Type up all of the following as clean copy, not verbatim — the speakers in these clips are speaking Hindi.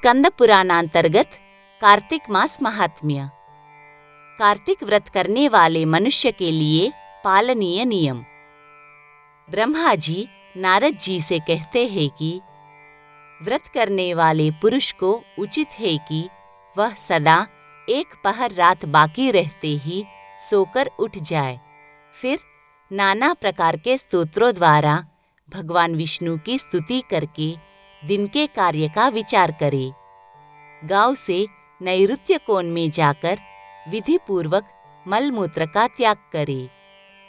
स्कंद पुराणांतर्गत कार्तिक मास महात्म्य। कार्तिक व्रत करने वाले मनुष्य के लिए पालनीय नियम। ब्रह्मा जी नारद जी से कहते हैं कि व्रत करने वाले पुरुष को उचित है कि वह सदा एक पहर रात बाकी रहते ही सोकर उठ जाए, फिर नाना प्रकार के स्तोत्रों द्वारा भगवान विष्णु की स्तुति करके दिन के कार्य का विचार करे। गांव से नैऋत्य कोण में जाकर विधि पूर्वक मलमूत्र का त्याग करे।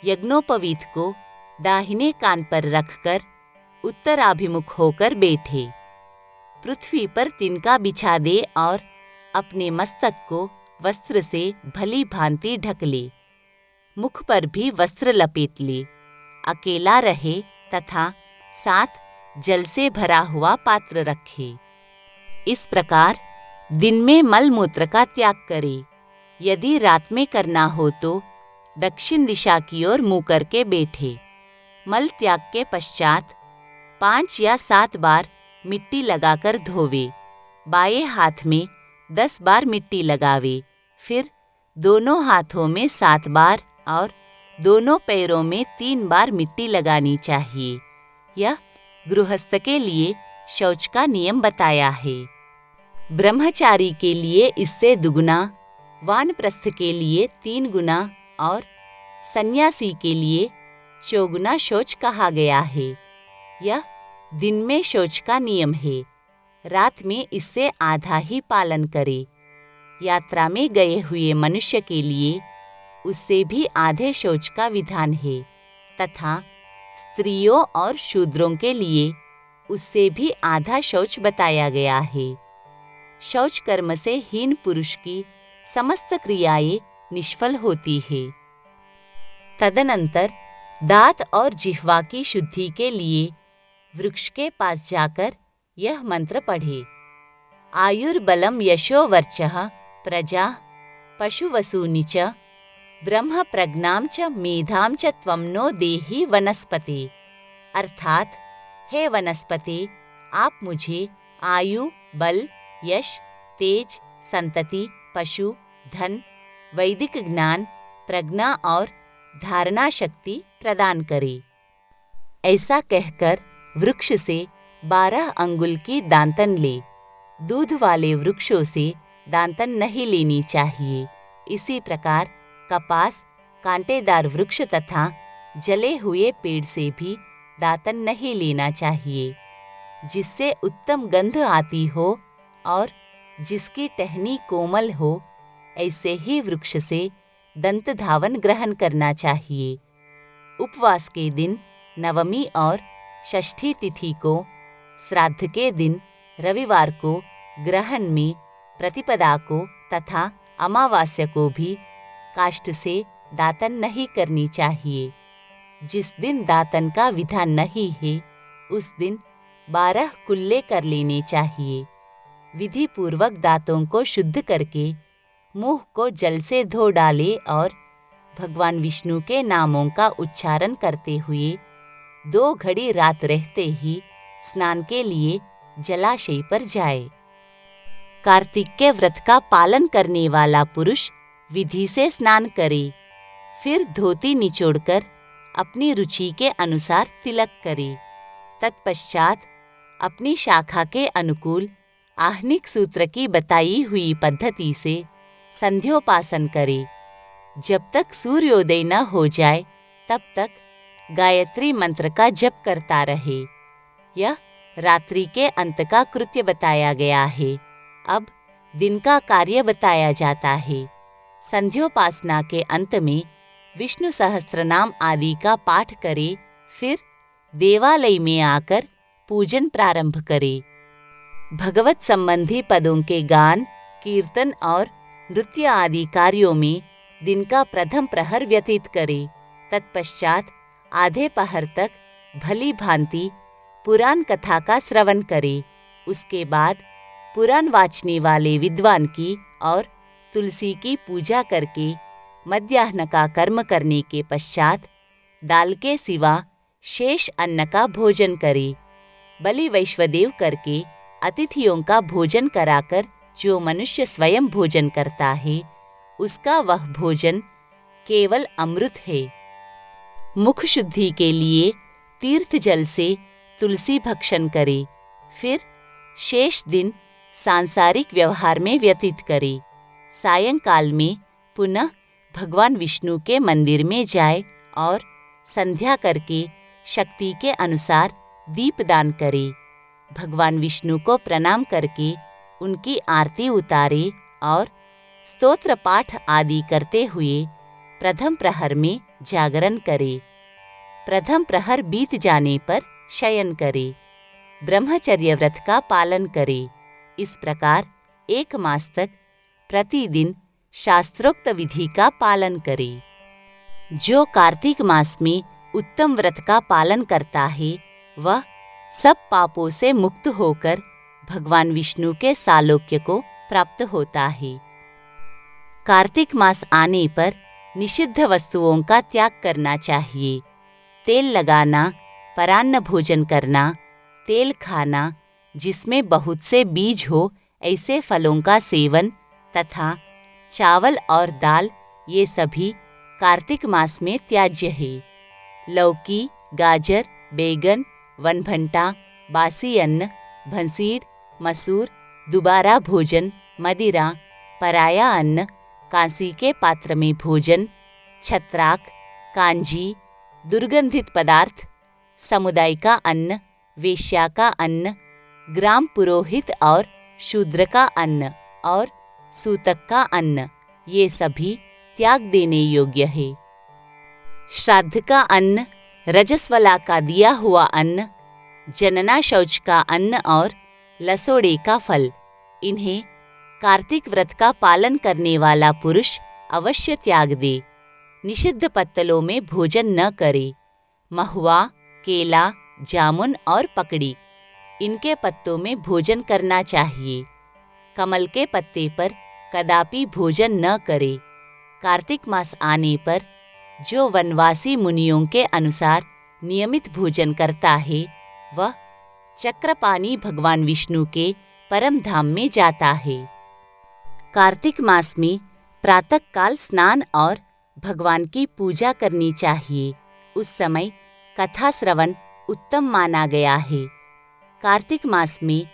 यज्ञोपवीत को दाहिने कान पर रखकर उत्तराभिमुख होकर बैठे। पृथ्वी पर तिनका बिछा दे और अपने मस्तक को वस्त्र से भली भांति ढक ले। मुख पर भी वस्त्र लपेट ले। अकेला रहे तथा साथ जल से भरा हुआ पात्र रखे। इस प्रकार दिन में मलमूत्र का त्याग करे। यदि रात में करना हो तो दक्षिण दिशा की ओर मुंह करके बैठे। मल त्याग के पश्चात 5 या 7 बार मिट्टी लगाकर धोवे। बाएं हाथ में 10 बार मिट्टी लगावे। फिर दोनों हाथों में 7 बार और दोनों पैरों में 3 बार मिट्टी लगानी चाहिए। यह गृहस्थ के लिए शौच का नियम बताया है। ब्रह्मचारी के लिए इससे दुगुना, वानप्रस्थ के लिए 3 गुना और सन्यासी के लिए 4 गुना शौच कहा गया है। यह दिन में शौच का नियम है। रात में इससे आधा ही पालन करे। यात्रा में गए हुए मनुष्य के लिए उससे भी आधे शौच का विधान है तथा स्त्रियों और शूद्रों के लिए उससे भी आधा शौच बताया गया है। शौच कर्म से हीन पुरुष की समस्त क्रियाएं निष्फल होती है। तदनंतर दांत और जिह्वा की शुद्धि के लिए वृक्ष के पास जाकर यह मंत्र पढ़े। आयुर्बलम यशो वर्चः प्रजा पशुवसूनि च ब्रह्म प्रज्ञां च मेधां च त्वं नो देहि वनस्पते। अर्थात हे वनस्पति, आप मुझे आयु, बल, यश, तेज, संतति, पशु, धन, वैदिक ज्ञान, प्रज्ञा और धारणा शक्ति प्रदान करे। ऐसा कहकर वृक्ष से 12 अंगुल की दांतन ले। दूध वाले वृक्षों से दांतन नहीं लेनी चाहिए। इसी प्रकार कपास, कांटेदार वृक्ष तथा जले हुए पेड़ से भी दातन नहीं लेना चाहिए। जिससे उत्तम गंध आती हो और जिसकी टहनी कोमल हो, ऐसे ही वृक्ष से दंत धावन ग्रहण करना चाहिए। उपवास के दिन नवमी और षष्ठी तिथि को, श्राद्ध के दिन रविवार को, ग्रहण में प्रतिपदा को तथा अमावास्या को भी काष्ठ से दातन नहीं करनी चाहिए। जिस दिन दातन का विधान नहीं है उस दिन 12 कुल्ले कर लेने चाहिए। विधि पूर्वक दांतों को शुद्ध करके मुंह को जल से धो डाले और भगवान विष्णु के नामों का उच्चारण करते हुए 2 घड़ी रात रहते ही स्नान के लिए जलाशय पर जाए। कार्तिक के व्रत का पालन करने वाला पुरुष विधि से स्नान करे। फिर धोती निचोड़कर अपनी रुचि के अनुसार तिलक करे। तत्पश्चात अपनी शाखा के अनुकूल आहनिक सूत्र की बताई हुई पद्धति से संध्योपासन करे। जब तक सूर्योदय न हो जाए तब तक गायत्री मंत्र का जप करता रहे। यह रात्रि के अंत का कृत्य बताया गया है। अब दिन का कार्य बताया जाता है। संध्योपासना के अंत में विष्णु सहस्त्रनाम आदि का पाठ करे। फिर देवालय में आकर पूजन प्रारंभ करे। भगवत संबंधी पदों के गान, कीर्तन और नृत्य आदि कार्यों में दिन का प्रथम प्रहर व्यतीत करे। तत्पश्चात आधे पहर तक भली भांति पुराण कथा का श्रवण करे। उसके बाद पुराण वाचने वाले विद्वान की और तुलसी की पूजा करके मध्याह्न का कर्म करने के पश्चात दाल के सिवा शेष अन्न का भोजन करे। बलि वैश्वदेव करके अतिथियों का भोजन कराकर जो मनुष्य स्वयं भोजन करता है, उसका वह भोजन केवल अमृत है। मुख शुद्धि के लिए तीर्थ जल से तुलसी भक्षण करे, फिर शेष दिन सांसारिक व्यवहार में व्यतीत करे। सायंकाल में पुनः भगवान विष्णु के मंदिर में जाए और संध्या करके शक्ति के अनुसार दीपदान करे। भगवान विष्णु को प्रणाम करके उनकी आरती उतारे और स्तोत्र पाठ आदि करते हुए प्रथम प्रहर में जागरण करे। प्रथम प्रहर बीत जाने पर शयन करे। ब्रह्मचर्य व्रत का पालन करे। इस प्रकार 1 मास तक प्रतिदिन शास्त्रोक्त विधि का पालन करे। जो कार्तिक मास में उत्तम व्रत का पालन करता है, वह सब पापों से मुक्त होकर भगवान विष्णु के सालोक्य को प्राप्त होता है। कार्तिक मास आने पर निषिद्ध वस्तुओं का त्याग करना चाहिए। तेल लगाना, परान्न भोजन करना, तेल खाना, जिसमें बहुत से बीज हो ऐसे फलों का सेवन तथा चावल और दाल, ये सभी कार्तिक मास में त्याज्य है। लौकी, गाजर, बैगन, वनभंटा, बासी अन्न, भंसीड़, मसूर, दोबारा भोजन, मदिरा, पराया अन्न, कांसी के पात्र में भोजन, छत्राक, कांजी, दुर्गंधित पदार्थ, समुदाय का अन्न, वेश्या का अन्न, ग्राम पुरोहित और शूद्र का अन्न और सूतक का अन्न, ये सभी त्याग देने योग्य है। श्राद्ध का अन्न, रजस्वला का दिया हुआ अन्न, जनना शौच का अन्न और लसोड़े का फल, इन्हें कार्तिक व्रत का पालन करने वाला पुरुष अवश्य त्याग दे। निषिद्ध पत्तलों में भोजन न करे। महुआ, केला, जामुन और पकड़ी, इनके पत्तों में भोजन करना चाहिए। कमल के पत्ते पर कदापि भोजन न करे। कार्तिक मास आने पर जो वनवासी मुनियों के अनुसार नियमित भोजन करता है, वह चक्रपाणी भगवान विष्णु के परम धाम में जाता है। कार्तिक मास में प्रातःकाल स्नान और भगवान की पूजा करनी चाहिए। उस समय कथा श्रवण उत्तम माना गया है। कार्तिक मास में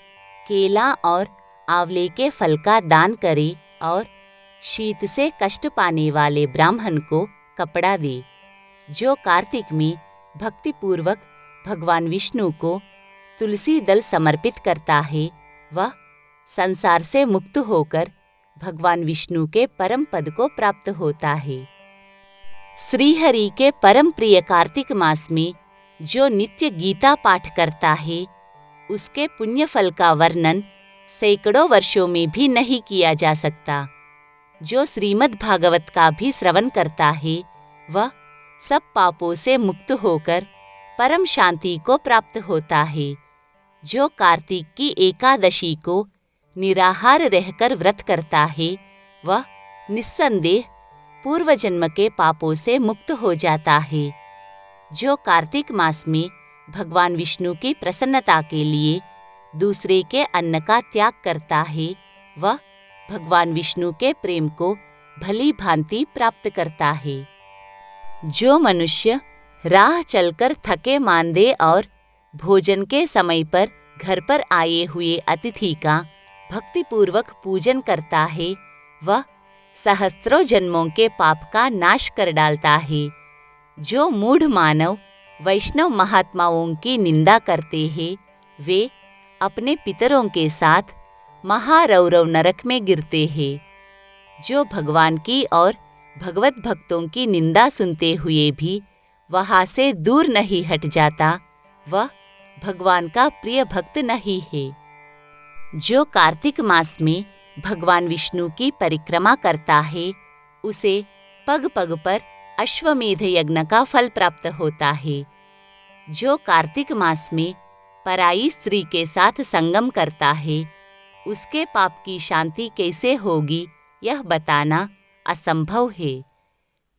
केला और आंवले के फल का दान करे और शीत से कष्ट पाने वाले ब्राह्मण को कपड़ा दे। जो कार्तिक में भक्तिपूर्वक भगवान विष्णु को तुलसी दल समर्पित करता है, वह संसार से मुक्त होकर भगवान विष्णु के परम पद को प्राप्त होता है। श्रीहरि के परम प्रिय कार्तिक मास में जो नित्य गीता पाठ करता है, उसके पुण्य फल का वर्णन सैकड़ों वर्षों में भी नहीं किया जा सकता। जो श्रीमद् भागवत का भी श्रवण करता है, वह सब पापों से मुक्त होकर परम शांति को प्राप्त होता है। जो कार्तिक की एकादशी को निराहार रहकर व्रत करता है, वह निस्संदेह पूर्व जन्म के पापों से मुक्त हो जाता है। जो कार्तिक मास में भगवान विष्णु की प्रसन्नता के लिए दूसरे के अन्न का त्याग करता है, वह भगवान विष्णु के प्रेम को भली भांति प्राप्त करता है। जो मनुष्य राह चलकर थके मांदे और भोजन के समय पर घर पर आए हुए अतिथि का भक्तिपूर्वक पूजन करता है, वह सहस्त्रों जन्मों के पाप का नाश कर डालता है। जो मूढ़ मानव वैष्णव महात्माओं की निंदा करते हैं, वे अपने पितरों के साथ महारौरव नरक में गिरते हैं। जो भगवान की और भगवत भक्तों की निंदा सुनते हुए भी वहाँ से दूर नहीं हट जाता, वह भगवान का प्रिय भक्त नहीं है। जो कार्तिक मास में भगवान विष्णु की परिक्रमा करता है, उसे पग पग पर अश्वमेध यज्ञ का फल प्राप्त होता है। जो कार्तिक मास में पराई स्त्री के साथ संगम करता है, उसके पाप की शांति कैसे होगी, यह बताना असंभव है।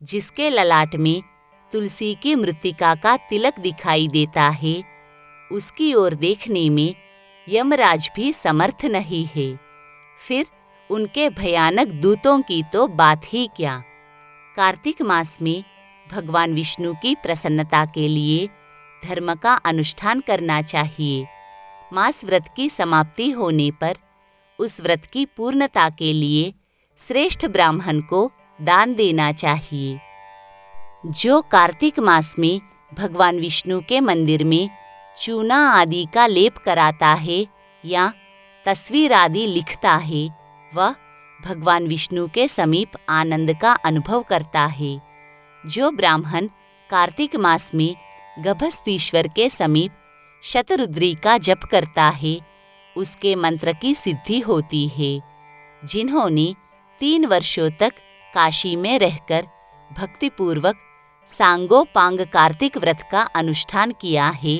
जिसके ललाट में तुलसी की मृत्तिका का तिलक दिखाई देता है, उसकी ओर देखने में यमराज भी समर्थ नहीं है, फिर उनके भयानक दूतों की तो बात ही क्या। कार्तिक मास में भगवान विष्णु की प्रसन्नता के लिए धर्म का अनुष्ठान करना चाहिए। मास व्रत की समाप्ति होने पर उस व्रत की पूर्णता के लिए श्रेष्ठ ब्राह्मण को दान देना चाहिए। जो कार्तिक मास में भगवान विष्णु के मंदिर में चूना आदि का लेप कराता है या तस्वीर आदि लिखता है, वह भगवान विष्णु के समीप आनंद का अनुभव करता है। जो ब्राह्मण कार्तिक मास में गभस्तीश्वर के समीप शतरुद्री का जप करता है, उसके मंत्र की सिद्धि होती है। जिन्होंने 3 वर्षों तक काशी में रहकर भक्तिपूर्वक सांगोपांग कार्तिक व्रत का अनुष्ठान किया है,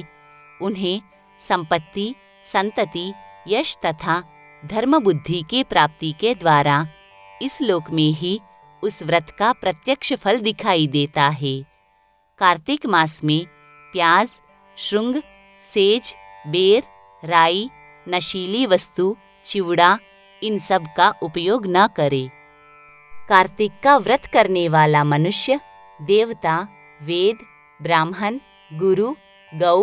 उन्हें संपत्ति, संतति, यश तथा धर्म बुद्धि की प्राप्ति के द्वारा इस लोक में ही उस व्रत का प्रत्यक्ष फल दिखाई देता है। कार्तिक मास में प्याज, श्रृंग, सेज, बेर, राई, नशीली वस्तु, चिवड़ा इन सब का उपयोग न करे। कार्तिक का व्रत करने वाला मनुष्य देवता, वेद, ब्राह्मण, गुरु, गौ,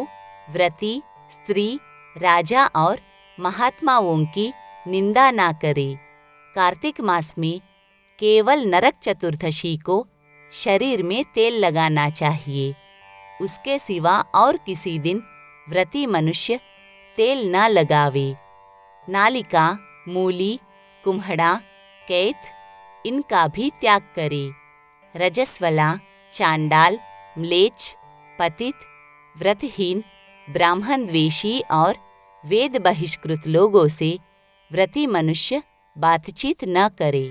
व्रती, स्त्री, राजा और महात्माओं की निंदा ना करे। कार्तिक मास में केवल नरक चतुर्दशी को शरीर में तेल लगाना चाहिए। उसके सिवा और किसी दिन व्रती मनुष्य तेल न लगावे। नालिका, मूली, कुम्हड़ा, कैथ इनका भी त्याग करे। रजस्वला, चांडाल, म्लेच्छ, पतित, व्रतहीन, ब्राह्मण द्वेषी और वेद बहिष्कृत लोगों से व्रती मनुष्य बातचीत न करे।